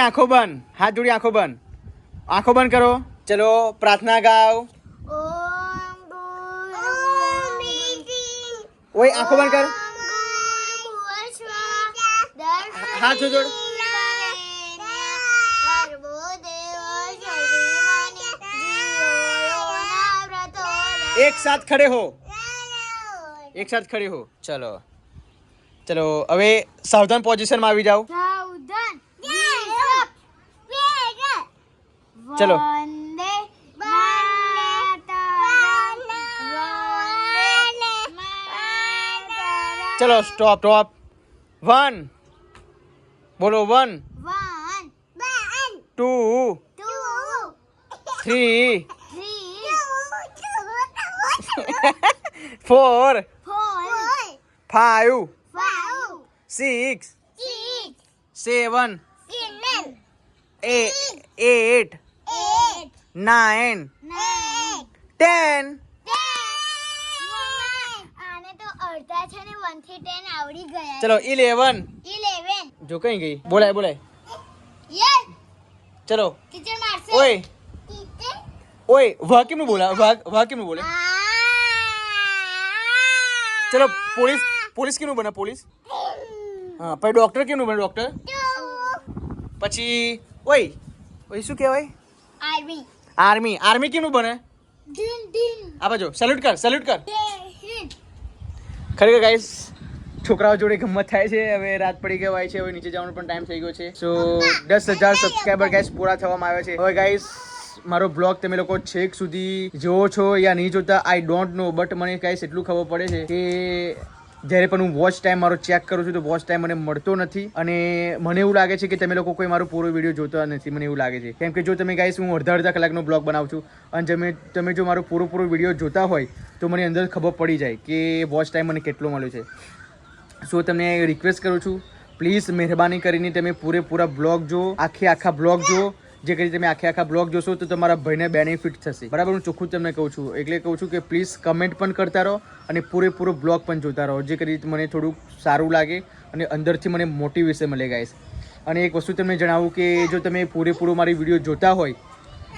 આંખો બંધ, હાથ જોડી આંખો બંધ, આંખો બંધ કરો. ચલો પ્રાર્થના ગાઓ. ઓય આંખો બંધ કર, હાથ જોડ. एक साथ खड़े हो, एक साथ खड़े हो. चलो चलो હવે સાવધાન પોઝિશન માં આવી જાઓ. ચલો ચલો સ્ટોપ સ્ટોપ. 1 બોલો. 1 2 3 4 5 6 7 8 9 10. चलो 11. जो कहीं गई बोलाय बोलाय. चलो ओए ओए वाह क्यों बोला? वाह क्यों बोले? चलो पुलिस पुलिस क्यों बना? पुलिस हाँ पर डॉक्टर क्यों बना? डॉक्टर પછી ઓય ઓય શું કહેવાય? આર્મી. આર્મી આર્મી ક્यों બને? આ બાજુ સેલ્યુટ કર, સેલ્યુટ કર. ખરેખર ગાઈસ છોકરાઓ જોડે ગમત થાય છે. હવે રાત પડી ગઈ છે, હવે નીચે જવાનો પણ ટાઈમ થઈ ગયો છે. સો 10,000 સબસ્ક્રાઈબર ગાઈસ પૂરા થવામાં આવ્યા છે. હવે ગાઈસ મારો બ્લોગ તમે લોકો છેક સુધી જોવો છો યા નહીં જોતા આઈ ડોન્ટ નો, બટ મને ગાઈસ એટલું ખબર પડે છે કે જ્યારે પણ હું વોચ ટાઈમ મારો ચેક કરું છું તો વોચ ટાઈમ મને મળતો નથી અને મને એવું લાગે છે કે તમે લોકો કોઈ મારો પૂરો વિડીયો જોતા નથી. મને એવું લાગે છે કેમ કે જો તમે ગાઈસ હું અડધા કલાકનો બ્લોગ બનાવું છું અને તમે જો મારો પૂરો વિડીયો જોતા હોય તો મને અંદર ખબર પડી જાય કે વોચ ટાઈમ મને કેટલો મળ્યો છે. સો તમને રિક્વેસ્ટ કરું છું, પ્લીઝ મહેરબાની કરીને તમે પૂરેપૂરા બ્લોગ જો, આખા બ્લોગ જો. જે કરી તમે આખા બ્લોગ જોશો તો તમારા ભાઈને બેનિફિટ થશે. બરાબર, હું ચોખ્ખું તમને કહું છું. એટલે કહું છું કે પ્લીઝ કમેન્ટ પણ કરતા રહો અને પૂરેપૂરો બ્લોગ પણ જોતા રહો, જે કરી મને થોડુંક સારું લાગે અને અંદરથી મને મોટિવેશન મળે ગાઈસ. અને એક વસ્તુ તમને જણાવું કે જો તમે પૂરેપૂરો મારી વિડીયો જોતા હોય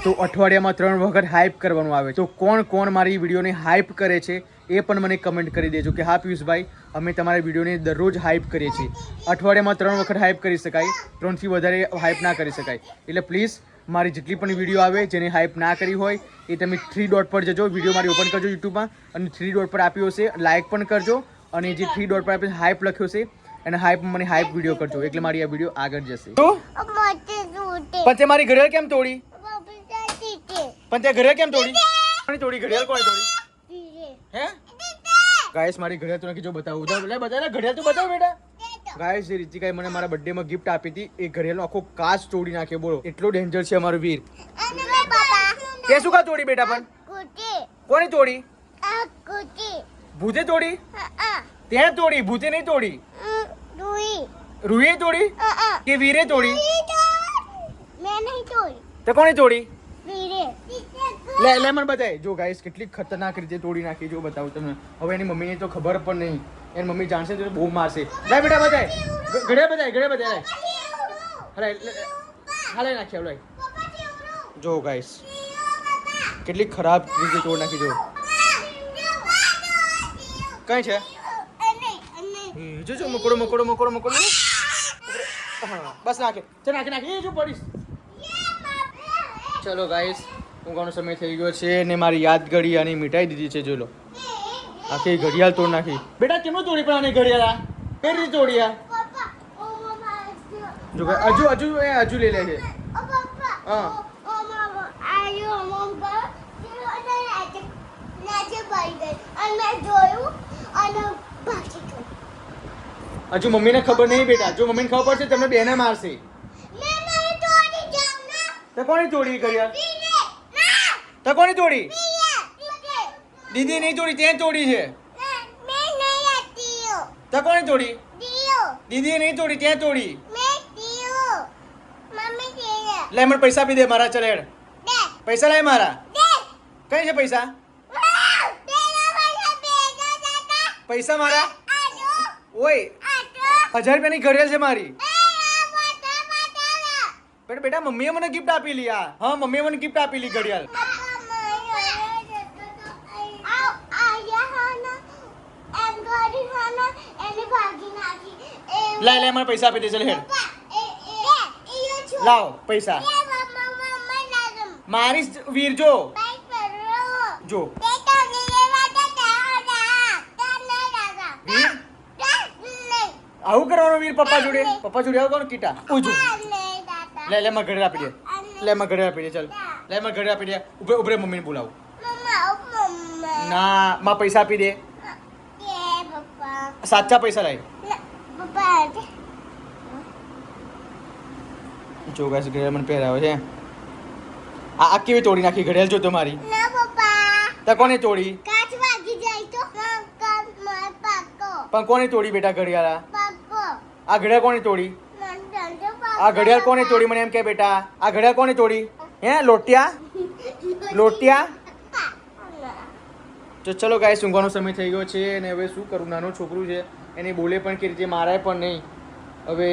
તો અઠવાડિયામાં 3 વખત હાઇપ કરવાનું આવે. તો કોણ મારી વિડીયોને હાઇપ કરે છે એ પણ મને કમેન્ટ કરી દેજો કે હા પિયુષભાઈ, અમે તમારી વિડીયોને દરરોજ હાઇપ કરીએ છીએ. અઠવાડિયામાં 3 વખત હાઇપ કરી શકાય, 3થી વધારે હાઇપ ના કરી શકાય. એટલે પ્લીઝ મારી જેટલી પણ વિડીયો આવે જેને હાઇપ ના કરી હોય એ તમે 3 ડોટ પર જજો, વિડીયો મારી ઓપન કરજો યુટ્યુબમાં અને 3 ડોટ પર આપ્યો હશે લાઇક પણ કરજો અને જે 3 ડોટ પર આપણે હાઇપ લખ્યો છે અને મને હાઇપ વિડીયો કરજો એટલે મારી આ વિડીયો આગળ જશે. તો પણ તે મારી ઘડિયાળ કેમ તોડી? પણ તે ઘડિયાળ કેમ તોડી? ઘડિયાળ કોણે તોડી? હે ગાઈસ મારી ઘડિયાળ તો નાખી જો બતાવું. બતાવ ઘડિયાળ તો બતાવ બેટા. ગાઈસ જે રીતિકાએ મને મારા બર્થડે માં ગિફ્ટ આપી હતી એ ઘડિયાળનો આખો કાચ તોડી નાખ્યો. બોલો એટલો ડેન્જર છે અમારો વીર. તે શું કા તોડી બેટા? પણ કોને તોડી? ભૂતે તોડી? ત્યાં તોડી, ભૂતે નહીં તોડી. રૂએ તોડી કે વીરે તોડી? તો કોને તોડી? લે મને બતાય. જો ગાઈસ કેટલી ખતરનાક રીતે તોડી નાખી જો બતાવું તમને. હવે એની મમ્મીને તો ખબર પણ નહીં, એની મમ્મી જાણશે તો બહુ મારશે. લે બેટા બતાય, ઘડિયાળ બતાય. હાલે નાખ્યા લે. જો ગાઈસ કેટલી ખરાબ રીતે તોડ નાખી. જો કઈ છે? જો મકોડો. બસ નાખે. ચાલ નાખે જો પડીશ. ચલો ગાઈસ ઊંઘવાનો સમય થઈ ગયો છે ને મારી યાદગારી આની મીઠાઈ દીધી છે. જો લો આખી ઘડિયાળ તોડ નાખી. બેટા કેમ તોડી પણ આની ઘડિયાળ? કઈ રીતે તોડી? જો હજુ લઈ લે છે. હા હજુ મમ્મીને ખબર નહીં બેટા. જો મમ્મીને ખબર પડશે તમને બેને મારશે. તો કોની તોડી ઘડિયાળ? તો કોની તોડી? દીદી નહીં તોડી, તે તોડી છે. તો કોની તોડી? દીદી નહીં તોડી, તે તોડી. લે મને પૈસા આપી દે મારા. ચલ હેડ પૈસા લાય મારા. કઈ છે પૈસા? પૈસા મારા? ઓય 1000 રૂપિયાની ઘડિયાળ છે મારી. બેટા મમ્મીએ મને ગિફ્ટ આપેલી. હા મમ્મીએ મને ગિફ્ટ આપેલી ઘડિયાળ. લે મને પૈસા આપી દે. ચલ હેડ લાવ પૈસા. મારી વીર જો આવું કરવાનું વીર? પપ્પા જોડે આવું કરવાનું કીટા? લે મને ઘડિયાળ આપી દે. ચાલ લે મને ઘડિયાળ આપી દે. ઉભરે મમ્મીને બોલાવું. ના માં પૈસા આપી દે. સાચા પૈસા લાય. જો ગાઈસ ઘડિયાળ મને પહેરાવે છે. આ કેવી તોડી નાખી ઘડિયાળ? જો તમારી. તો કોને તોડી? પણ કોને તોડી બેટા ઘડિયાળ? આ ઘડિયાળ કોને તોડી? આ ઘડિયાળ કોને તોડી મને એમ કે બેટા? આ ઘડિયાળ કોને તોડી? હે લોટિયા? તો ચલો ગાઈસ ઊંઘવાનો સમય થઈ ગયો છે અને હવે શું કરું? નાનું છોકરું છે, એને બોલે પણ કે રીતે મારાય પણ નહીં. હવે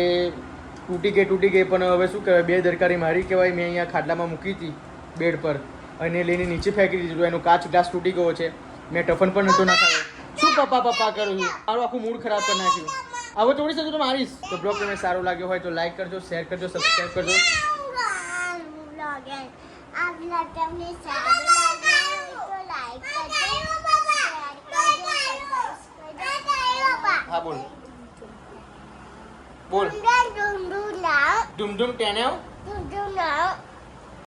તૂટી ગઈ પણ હવે શું કહેવાય? બે દરકારી મારી કહેવાય. મેં અહીંયા ખાટલામાં મૂકી હતી બેડ પર અને લઈને નીચે ફેંકી દીધું. એનો કાચ ગ્લાસ તૂટી ગયો છે. મેં ટફન પણ નહોતો નાખાયો. શું પપ્પા કરું છું? મારું આખું મૂડ ખરાબ કરી નાખ્યું. હવે થોડી સજુ તો મારીશ. તો બ્લોગ તમને સારો લાગ્યો હોય તો લાઈક કરજો, શેર કરજો, સબસ્ક્રાઈબ કરજો. હા બોલ ડુમ ડુમ ટેનેવ